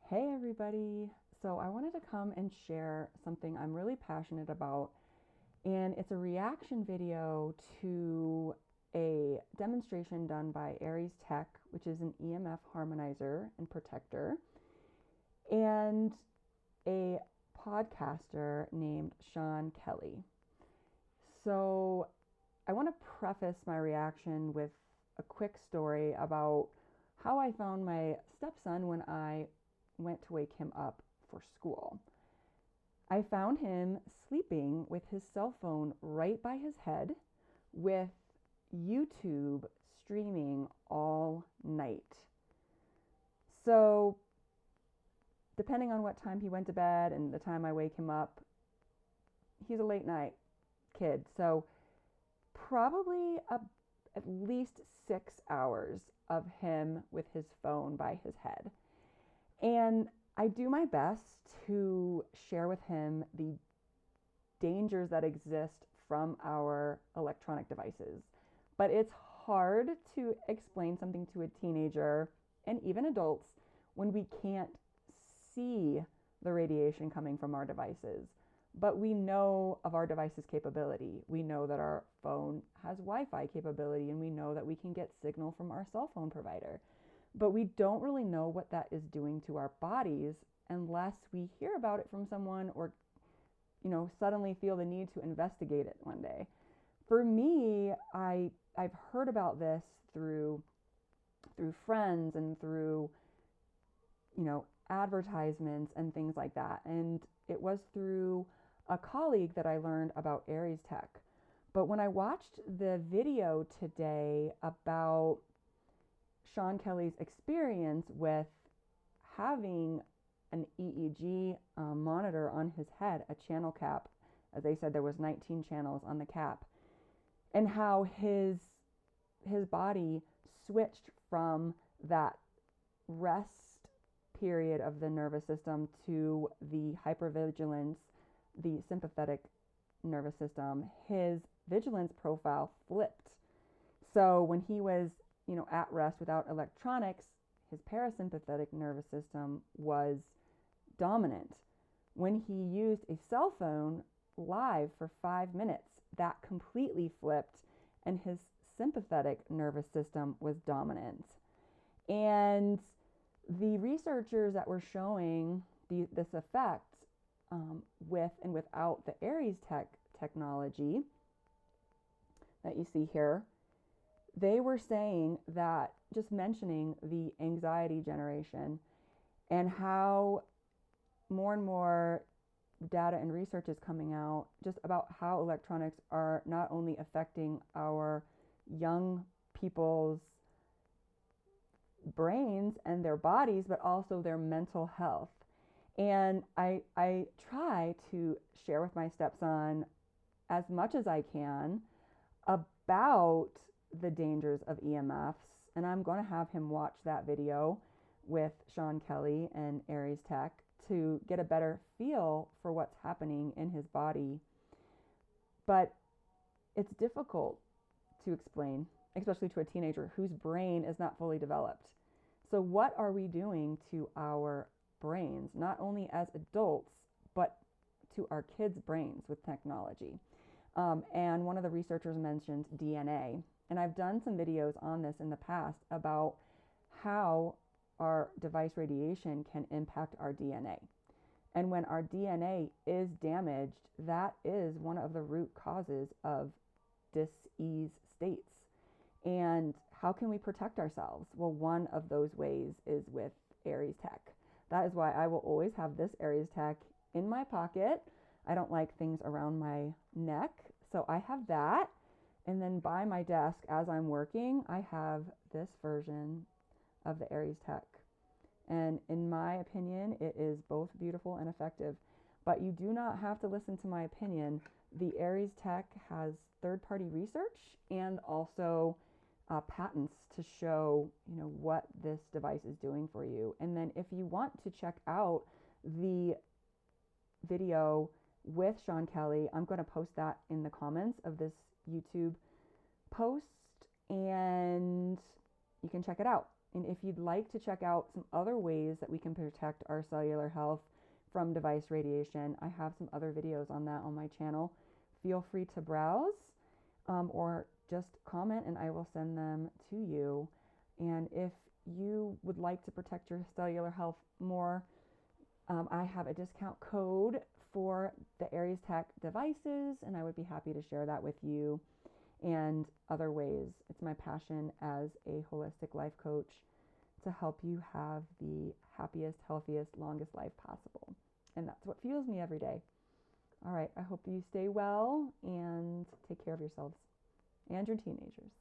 Hey everybody. So I wanted to come and share something I'm really passionate about, and it's a reaction video to a demonstration done by Aries Tech, which is an EMF harmonizer and protector, and a podcaster named Sean Kelly. So I want to preface my reaction with a quick story about how I found my stepson when I went to wake him up for school. I found him sleeping with his cell phone right by his head with YouTube streaming all night. So, depending on what time he went to bed and the time I wake him up, he's a late night kid. So, probably at least 6 hours of him with his phone by his head. And I do my best to share with him the dangers that exist from our electronic devices. But it's hard to explain something to a teenager and even adults when we can't see the radiation coming from our devices. But we know of our device's capability. We know that our phone has Wi-Fi capability, and we know that we can get signal from our cell phone provider. But we don't really know what that is doing to our bodies unless we hear about it from someone or, suddenly feel the need to investigate it one day. For me, I've heard about this through friends and through, advertisements and things like that. And it was through a colleague that I learned about Aries Tech. But when I watched the video today about Sean Kelly's experience with having an EEG monitor on his head, a channel cap, as they said there was 19 channels on the cap, and how his body switched from that rest period of the nervous system to the hypervigilance, the sympathetic nervous system. His vigilance profile flipped. So when he was, at rest without electronics, his parasympathetic nervous system was dominant. When he used a cell phone live for 5 minutes, that completely flipped, and his sympathetic nervous system was dominant. And the researchers that were showing this effect with and without the Aries Tech technology that you see here, they were saying that, just mentioning the anxiety generation and how more and more data and research is coming out just about how electronics are not only affecting our young people's brains and their bodies, but also their mental health. And I try to share with my stepson as much as I can about the dangers of EMFs. And I'm going to have him watch that video with Sean Kelly and Aries Tech to get a better feel for what's happening in his body. But it's difficult to explain, especially to a teenager whose brain is not fully developed. So what are we doing to our brains, not only as adults, but to our kids' brains with technology? And one of the researchers mentioned DNA. And I've done some videos on this in the past about how our device radiation can impact our DNA. And when our DNA is damaged, that is one of the root causes of dis-ease states. And how can we protect ourselves? Well, one of those ways is with Aries Tech. That is why I will always have this Aries Tech in my pocket. I don't like things around my neck, so I have that. And then by my desk, as I'm working, I have this version of the Aries Tech. And in my opinion, it is both beautiful and effective. But you do not have to listen to my opinion. The Aries Tech has third-party research and also patents to show, what this device is doing for you. And then if you want to check out the video with Sean Kelly, I'm going to post that in the comments of this YouTube post, and you can check it out. And if you'd like to check out some other ways that we can protect our cellular health from device radiation, I have some other videos on that on my channel. Feel free to browse or just comment and I will send them to you. And if you would like to protect your cellular health more, I have a discount code for the Aries Tech devices, and I would be happy to share that with you and other ways. It's my passion as a holistic life coach to help you have the happiest, healthiest, longest life possible. And that's what fuels me every day. All right, I hope you stay well and take care of yourselves and your teenagers.